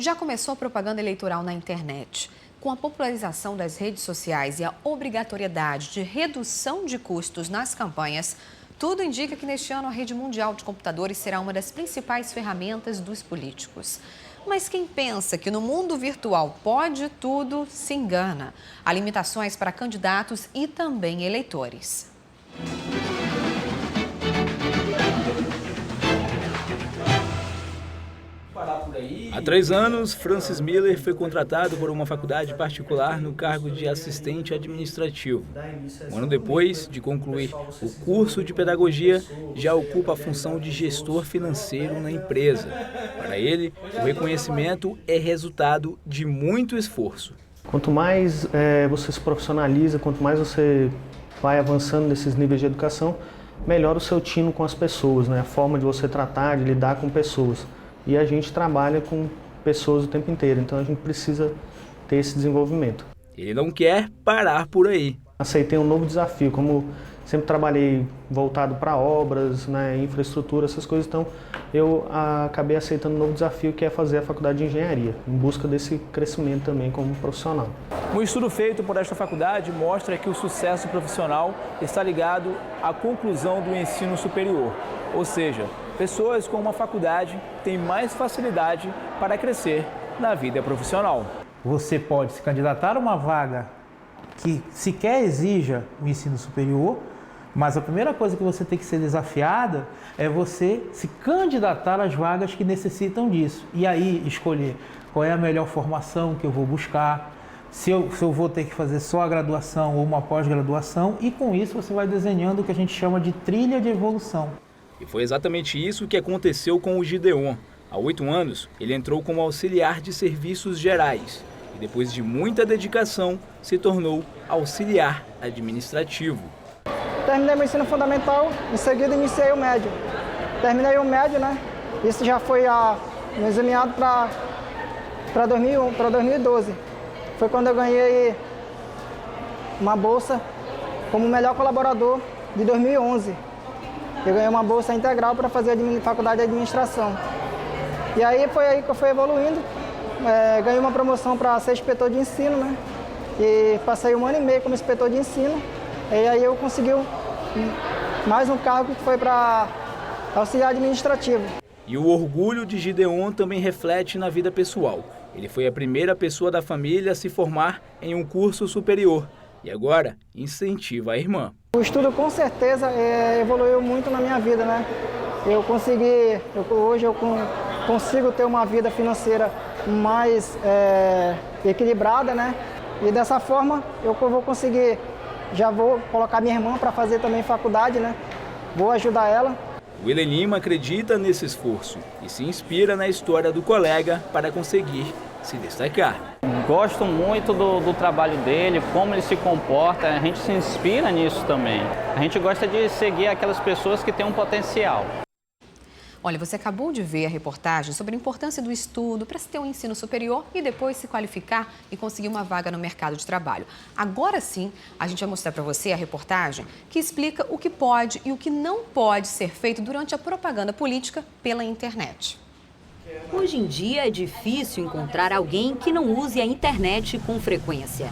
Já começou a propaganda eleitoral na internet. Com a popularização das redes sociais e a obrigatoriedade de redução de custos nas campanhas, tudo indica que neste ano a rede mundial de computadores será uma das principais ferramentas dos políticos. Mas quem pensa que no mundo virtual pode tudo, se engana. Há limitações para candidatos e também eleitores. Há 3 anos, Francis Miller foi contratado por uma faculdade particular no cargo de assistente administrativo. Um ano depois de concluir o curso de pedagogia, já ocupa a função de gestor financeiro na empresa. Para ele, o reconhecimento é resultado de muito esforço. Quanto mais você se profissionaliza, quanto mais você vai avançando nesses níveis de educação, melhora o seu tino com as pessoas, né? A forma de você tratar, de lidar com pessoas. E a gente trabalha com pessoas o tempo inteiro, então a gente precisa ter esse desenvolvimento. Ele não quer parar por aí. Aceitei um novo desafio, como sempre trabalhei voltado para obras, né, infraestrutura, essas coisas, então eu acabei aceitando um novo desafio, que é fazer a faculdade de engenharia, em busca desse crescimento também como profissional. Um estudo feito por esta faculdade mostra que o sucesso profissional está ligado à conclusão do ensino superior, ou seja, pessoas com uma faculdade têm mais facilidade para crescer na vida profissional. Você pode se candidatar a uma vaga que sequer exija o ensino superior, mas a primeira coisa que você tem que ser desafiada é você se candidatar às vagas que necessitam disso. E aí escolher qual é a melhor formação que eu vou buscar, se eu vou ter que fazer só a graduação ou uma pós-graduação, e com isso você vai desenhando o que a gente chama de trilha de evolução. E foi exatamente isso que aconteceu com o Gideon. Há 8 anos, ele entrou como auxiliar de serviços gerais e depois de muita dedicação, se tornou auxiliar administrativo. Terminei meu ensino fundamental, em seguida iniciei o médio. Terminei o médio, né? Isso já foi examinado para 2012. Foi quando eu ganhei uma bolsa como melhor colaborador de 2011. Eu ganhei uma bolsa integral para fazer a faculdade de administração. E aí foi aí que eu fui evoluindo. Ganhei uma promoção para ser inspetor de ensino, né? E passei 1 ano e meio como inspetor de ensino. E aí eu consegui mais um cargo que foi para auxiliar administrativo. E o orgulho de Gideon também reflete na vida pessoal. Ele foi a primeira pessoa da família a se formar em um curso superior. E agora incentiva a irmã. O estudo com certeza evoluiu muito na minha vida, né? Hoje eu consigo ter uma vida financeira mais equilibrada, né? E dessa forma eu vou conseguir, já vou colocar minha irmã para fazer também faculdade, né? Vou ajudar ela. O Willen Lima acredita nesse esforço e se inspira na história do colega para conseguir se destacar. Gosto muito do trabalho dele, como ele se comporta, a gente se inspira nisso também. A gente gosta de seguir aquelas pessoas que têm um potencial. Olha, você acabou de ver a reportagem sobre a importância do estudo para se ter um ensino superior e depois se qualificar e conseguir uma vaga no mercado de trabalho. Agora sim, a gente vai mostrar para você a reportagem que explica o que pode e o que não pode ser feito durante a propaganda política pela internet. Hoje em dia é difícil encontrar alguém que não use a internet com frequência.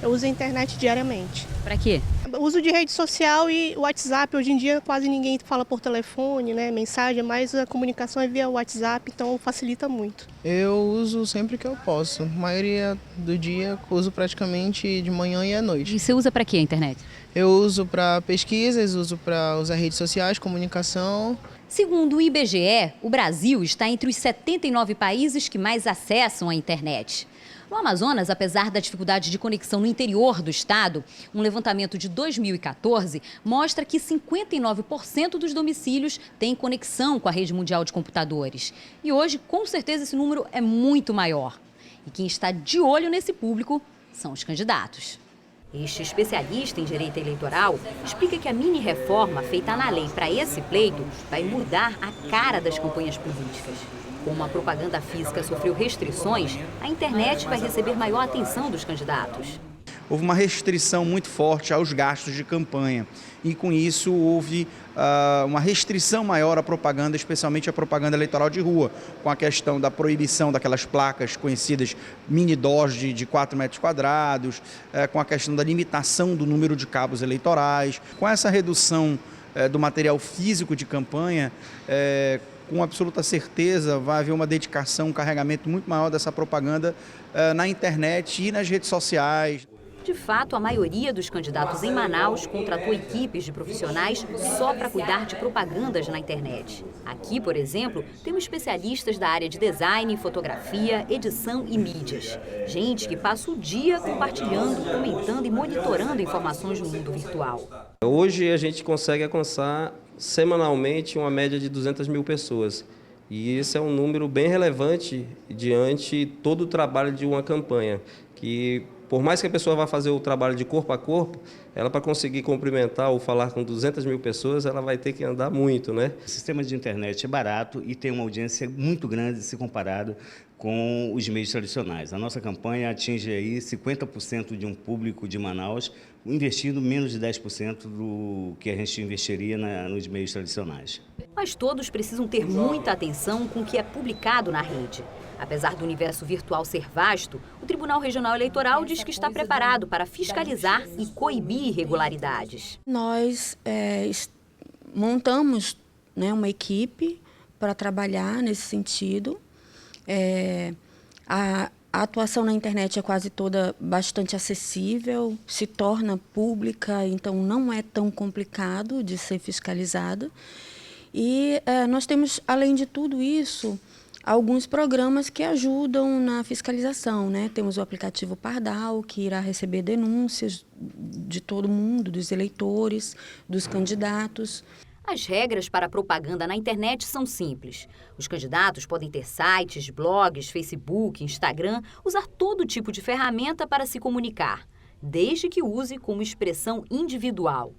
Eu uso a internet diariamente. Para quê? Uso de rede social e WhatsApp. Hoje em dia quase ninguém fala por telefone, né? Mensagem, mas a comunicação é via WhatsApp, então facilita muito. Eu uso sempre que eu posso. A maioria do dia uso praticamente de manhã e à noite. E você usa para quê a internet? Eu uso para pesquisas, uso para usar redes sociais, comunicação. Segundo o IBGE, o Brasil está entre os 79 países que mais acessam a internet. No Amazonas, apesar da dificuldade de conexão no interior do estado, um levantamento de 2014 mostra que 59% dos domicílios têm conexão com a rede mundial de computadores. E hoje, com certeza, esse número é muito maior. E quem está de olho nesse público são os candidatos. Este especialista em direito eleitoral explica que a mini-reforma feita na lei para esse pleito vai mudar a cara das campanhas políticas. Como a propaganda física sofreu restrições, a internet vai receber maior atenção dos candidatos. houve uma restrição muito forte aos gastos de campanha. E com isso houve uma restrição maior à propaganda, especialmente à propaganda eleitoral de rua, com a questão da proibição daquelas placas conhecidas mini-DOS de 4 metros quadrados, com a questão da limitação do número de cabos eleitorais. Com essa redução do material físico de campanha, com absoluta certeza vai haver uma dedicação, um carregamento muito maior dessa propaganda na internet e nas redes sociais. De fato, a maioria dos candidatos em Manaus contratou equipes de profissionais só para cuidar de propagandas na internet. Aqui, por exemplo, temos especialistas da área de design, fotografia, edição e mídias. Gente que passa o dia compartilhando, comentando e monitorando informações no mundo virtual. Hoje a gente consegue alcançar semanalmente uma média de 200 mil pessoas. E esse é um número bem relevante diante todo o trabalho de uma campanha, que por mais que a pessoa vá fazer o trabalho de corpo a corpo, ela para conseguir cumprimentar ou falar com 200 mil pessoas, ela vai ter que andar muito, né? O sistema de internet é barato e tem uma audiência muito grande se comparado com os meios tradicionais. A nossa campanha atinge aí 50% de um público de Manaus, investindo menos de 10% do que a gente investiria nos meios tradicionais. Mas todos precisam ter muita atenção com o que é publicado na rede. Apesar do universo virtual ser vasto, o Tribunal Regional Eleitoral diz que está preparado para fiscalizar e coibir irregularidades. Nós montamos, uma equipe para trabalhar nesse sentido. A atuação na internet é quase toda bastante acessível, se torna pública, então não é tão complicado de ser fiscalizada. E nós temos, além de tudo isso, alguns programas que ajudam na fiscalização, né? Temos o aplicativo Pardal, que irá receber denúncias de todo mundo, dos eleitores, dos candidatos. As regras para a propaganda na internet são simples. Os candidatos podem ter sites, blogs, Facebook, Instagram, usar todo tipo de ferramenta para se comunicar, desde que use como expressão individual.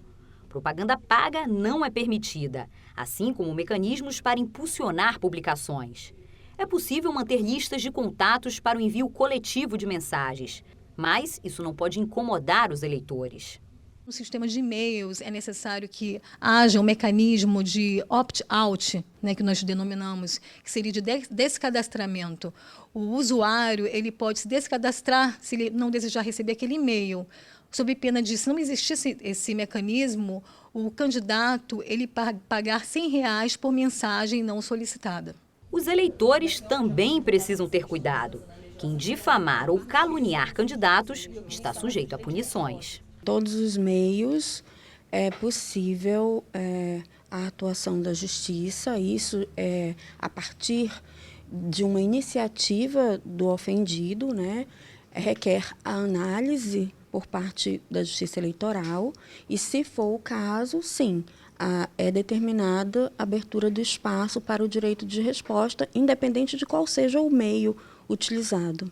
Propaganda paga não é permitida, assim como mecanismos para impulsionar publicações. É possível manter listas de contatos para o envio coletivo de mensagens, mas isso não pode incomodar os eleitores. No sistema de e-mails é necessário que haja um mecanismo de opt-out, que nós denominamos, que seria de descadastramento. O usuário ele pode se descadastrar se ele não desejar receber aquele e-mail, sob pena de, se não existisse esse mecanismo, o candidato ele pagar R$100 por mensagem não solicitada. Os eleitores também precisam ter cuidado. Quem difamar ou caluniar candidatos está sujeito a punições. Todos os meios é possível a atuação da justiça, isso é a partir de uma iniciativa do ofendido, requer a análise por parte da Justiça Eleitoral e, se for o caso, sim, é determinada a abertura do espaço para o direito de resposta, independente de qual seja o meio utilizado.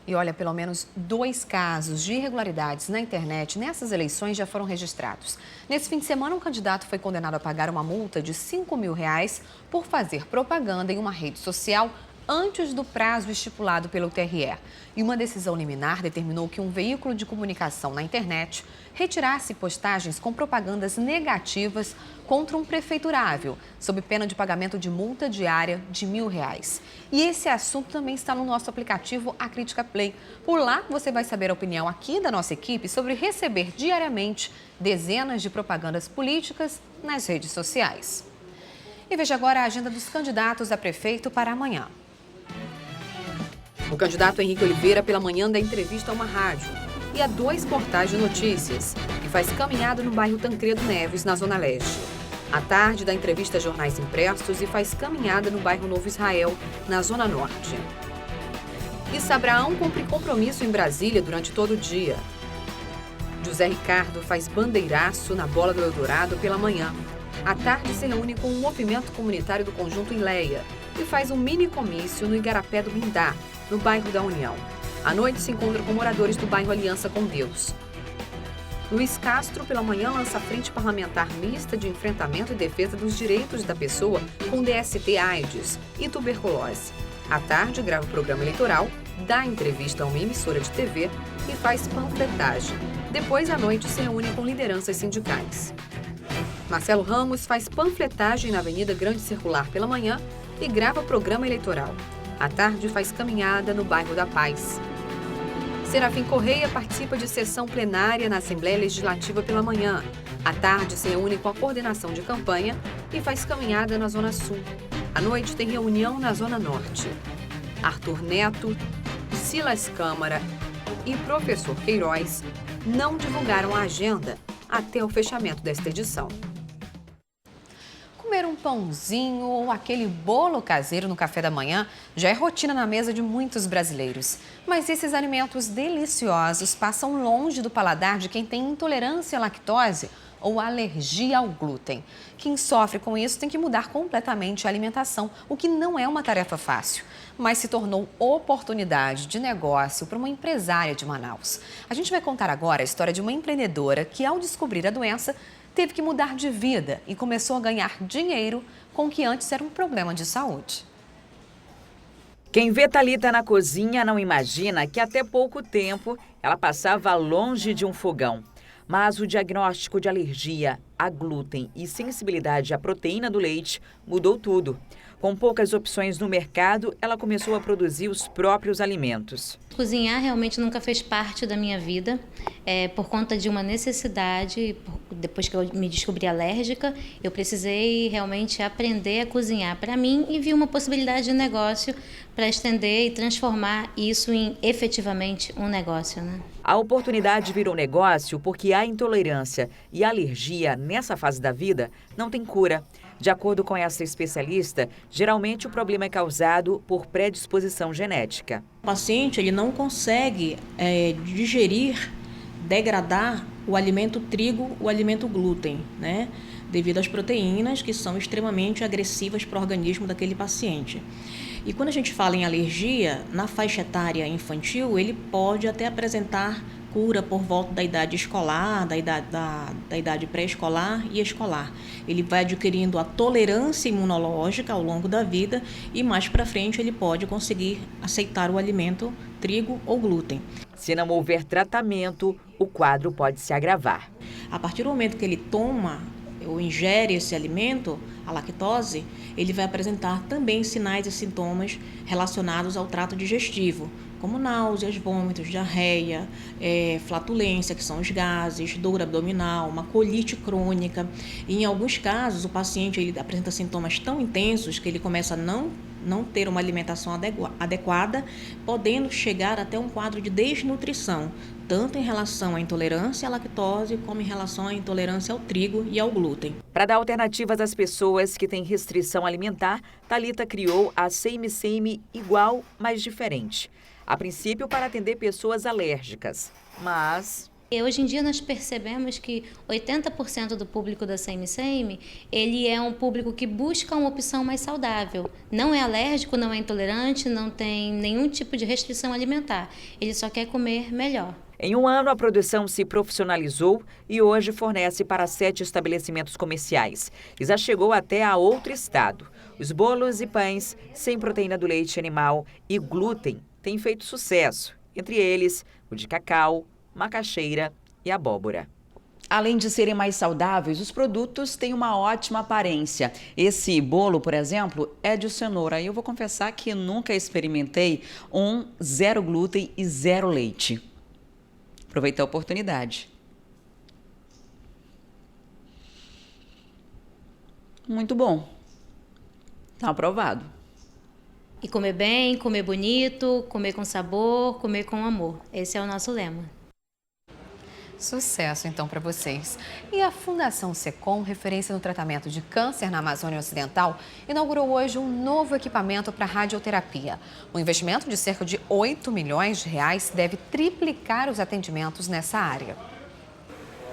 E olha, pelo menos 2 casos de irregularidades na internet nessas eleições já foram registrados. Nesse fim de semana, um candidato foi condenado a pagar uma multa de R$5 mil por fazer propaganda em uma rede social antes do prazo estipulado pelo TRE. E uma decisão liminar determinou que um veículo de comunicação na internet retirasse postagens com propagandas negativas contra um prefeiturável, sob pena de pagamento de multa diária de R$1.000. E esse assunto também está no nosso aplicativo A Crítica Play. Por lá, você vai saber a opinião aqui da nossa equipe sobre receber diariamente dezenas de propagandas políticas nas redes sociais. E veja agora a agenda dos candidatos a prefeito para amanhã. O candidato Henrique Oliveira, pela manhã, dá entrevista a uma rádio e a 2 portais de notícias e faz caminhada no bairro Tancredo Neves, na Zona Leste. À tarde, dá entrevista a jornais impressos e faz caminhada no bairro Novo Israel, na Zona Norte. Issa Abraão cumpre compromisso em Brasília durante todo o dia. José Ricardo faz bandeiraço na Bola do Eldorado pela manhã. À tarde, se reúne com o movimento comunitário do Conjunto Ileia e faz um mini comício no Igarapé do Mindá, no bairro da União. À noite, se encontra com moradores do bairro Aliança com Deus. Luiz Castro, pela manhã, lança a Frente Parlamentar Mista de Enfrentamento e Defesa dos Direitos da Pessoa com DST AIDS e tuberculose. À tarde, grava o programa eleitoral dá entrevista a uma emissora de TV e faz panfletagem. Depois, à noite, se reúne com lideranças sindicais. Marcelo Ramos faz panfletagem na Avenida Grande Circular pela manhã e grava programa eleitoral. À tarde, faz caminhada no bairro da Paz. Serafim Correia participa de sessão plenária na Assembleia Legislativa pela manhã. À tarde, se reúne com a coordenação de campanha e faz caminhada na Zona Sul. À noite, tem reunião na Zona Norte. Arthur Neto, Silas Câmara e professor Queiroz não divulgaram a agenda até o fechamento desta edição. Comer um pãozinho ou aquele bolo caseiro no café da manhã já é rotina na mesa de muitos brasileiros. Mas esses alimentos deliciosos passam longe do paladar de quem tem intolerância à lactose ou alergia ao glúten. Quem sofre com isso tem que mudar completamente a alimentação, o que não é uma tarefa fácil, mas se tornou oportunidade de negócio para uma empresária de Manaus. A gente vai contar agora a história de uma empreendedora que, ao descobrir a doença, teve que mudar de vida e começou a ganhar dinheiro com o que antes era um problema de saúde. Quem vê Thalita na cozinha não imagina que até pouco tempo ela passava longe de um fogão. Mas o diagnóstico de alergia a glúten e sensibilidade à proteína do leite mudou tudo. Com poucas opções no mercado, ela começou a produzir os próprios alimentos. Cozinhar realmente nunca fez parte da minha vida, por conta de uma necessidade. Depois que eu me descobri alérgica, eu precisei realmente aprender a cozinhar para mim e vi uma possibilidade de negócio para estender e transformar isso em efetivamente um negócio, né? A oportunidade virou negócio porque a intolerância e a alergia nessa fase da vida não tem cura. De acordo com essa especialista, geralmente o problema é causado por predisposição genética. O paciente ele não consegue digerir, degradar o alimento trigo, o alimento glúten, né? Devido às proteínas que são extremamente agressivas para o organismo daquele paciente. E quando a gente fala em alergia, na faixa etária infantil, ele pode até apresentar cura por volta da idade escolar, da idade pré-escolar e escolar. Ele vai adquirindo a tolerância imunológica ao longo da vida e mais para frente ele pode conseguir aceitar o alimento trigo ou glúten. Se não houver tratamento, o quadro pode se agravar. A partir do momento que ele toma ou ingere esse alimento, a lactose, ele vai apresentar também sinais e sintomas relacionados ao trato digestivo, como náuseas, vômitos, diarreia, flatulência, que são os gases, dor abdominal, uma colite crônica. E em alguns casos, o paciente ele apresenta sintomas tão intensos que ele começa a não ter uma alimentação adequada, podendo chegar até um quadro de desnutrição, tanto em relação à intolerância à lactose, como em relação à intolerância ao trigo e ao glúten. Para dar alternativas às pessoas que têm restrição alimentar, Thalita criou a Same Same igual, mas diferente. A princípio para atender pessoas alérgicas, mas... Hoje em dia nós percebemos que 80% do público da Same Same, ele é um público que busca uma opção mais saudável. Não é alérgico, não é intolerante, não tem nenhum tipo de restrição alimentar. Ele só quer comer melhor. Em um ano, a produção se profissionalizou e hoje fornece para 7 estabelecimentos comerciais. E já chegou até a outro estado. Os bolos e pães sem proteína do leite animal e glúten têm feito sucesso. Entre eles, o de cacau, macaxeira e abóbora. Além de serem mais saudáveis, os produtos têm uma ótima aparência. Esse bolo, por exemplo, é de cenoura. E eu vou confessar que nunca experimentei um 0 glúten e 0 leite. Aproveitei a oportunidade. Muito bom. Tá aprovado. E comer bem, comer bonito, comer com sabor, comer com amor. Esse é o nosso lema. Sucesso, então, para vocês. E a Fundação SECOM, referência no tratamento de câncer na Amazônia Ocidental, inaugurou hoje um novo equipamento para radioterapia. O investimento de cerca de 8 milhões de reais deve triplicar os atendimentos nessa área.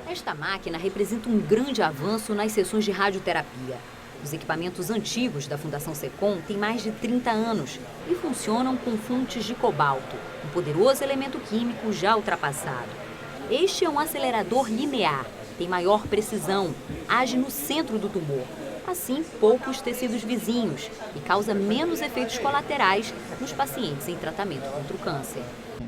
Esta máquina representa um grande avanço nas sessões de radioterapia. Os equipamentos antigos da Fundação SECOM têm mais de 30 anos e funcionam com fontes de cobalto, um poderoso elemento químico já ultrapassado. Este é um acelerador linear, tem maior precisão, age no centro do tumor. assim poucos tecidos vizinhos e causa menos efeitos colaterais nos pacientes em tratamento contra o câncer.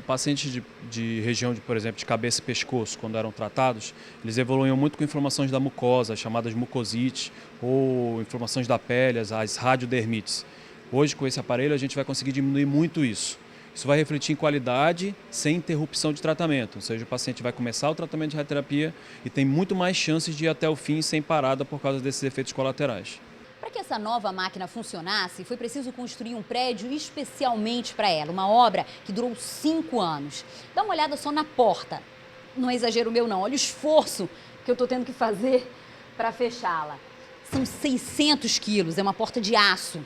Pacientes de região, por exemplo, de cabeça e pescoço, quando eram tratados, eles evoluíam muito com inflamações da mucosa, chamadas mucosites, ou inflamações da pele, as radiodermites. Hoje, com esse aparelho, a gente vai conseguir diminuir muito isso. Isso vai refletir em qualidade, sem interrupção de tratamento. Ou seja, o paciente vai começar o tratamento de radioterapia e tem muito mais chances de ir até o fim sem parada por causa desses efeitos colaterais. Para que essa nova máquina funcionasse, foi preciso construir um prédio especialmente para ela, uma obra que durou 5 anos. Dá uma olhada só na porta. Não é exagero meu não, olha o esforço que eu estou tendo que fazer para fechá-la. São 600 quilos, é uma porta de aço.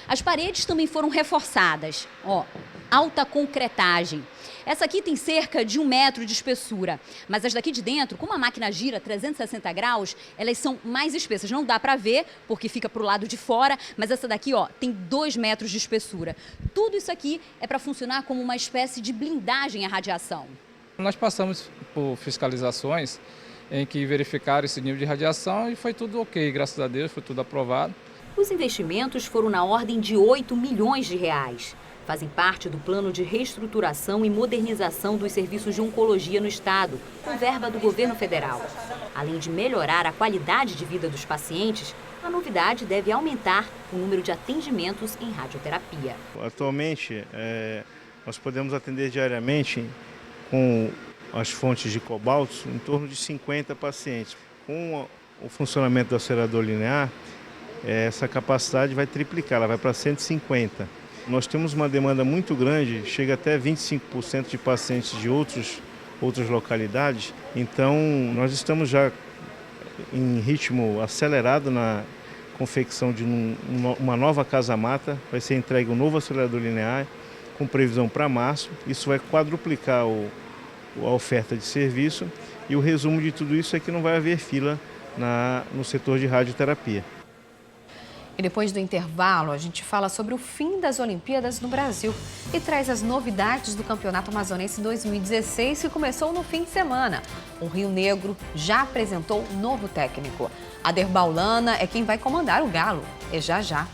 As paredes também foram reforçadas, ó, alta concretagem. Essa aqui tem cerca de 1 metro de espessura, mas as daqui de dentro, como a máquina gira 360 graus, elas são mais espessas. Não dá para ver, porque fica para o lado de fora, mas essa daqui, ó, tem 2 metros de espessura. Tudo isso aqui é para funcionar como uma espécie de blindagem à radiação. Nós passamos por fiscalizações em que verificaram esse nível de radiação e foi tudo ok, graças a Deus, foi tudo aprovado. Os investimentos foram na ordem de 8 milhões de reais. Fazem parte do plano de reestruturação e modernização dos serviços de oncologia no estado, com verba do governo federal. Além de melhorar a qualidade de vida dos pacientes, a novidade deve aumentar o número de atendimentos em radioterapia. Atualmente, nós podemos atender diariamente com as fontes de cobalto em torno de 50 pacientes. Com o funcionamento do acelerador linear, essa capacidade vai triplicar, ela vai para 150. Nós temos uma demanda muito grande, chega até 25% de pacientes de outras localidades. Então, nós estamos já em ritmo acelerado na confecção de uma nova casa-mata. Vai ser entregue um novo acelerador linear, com previsão para março. Isso vai quadruplicar a oferta de serviço. E o resumo de tudo isso é que não vai haver fila no setor de radioterapia. E depois do intervalo, a gente fala sobre o fim das Olimpíadas no Brasil e traz as novidades do Campeonato Amazonense 2016, que começou no fim de semana. O Rio Negro já apresentou um novo técnico. Ader Baulana é quem vai comandar o Galo. É já já.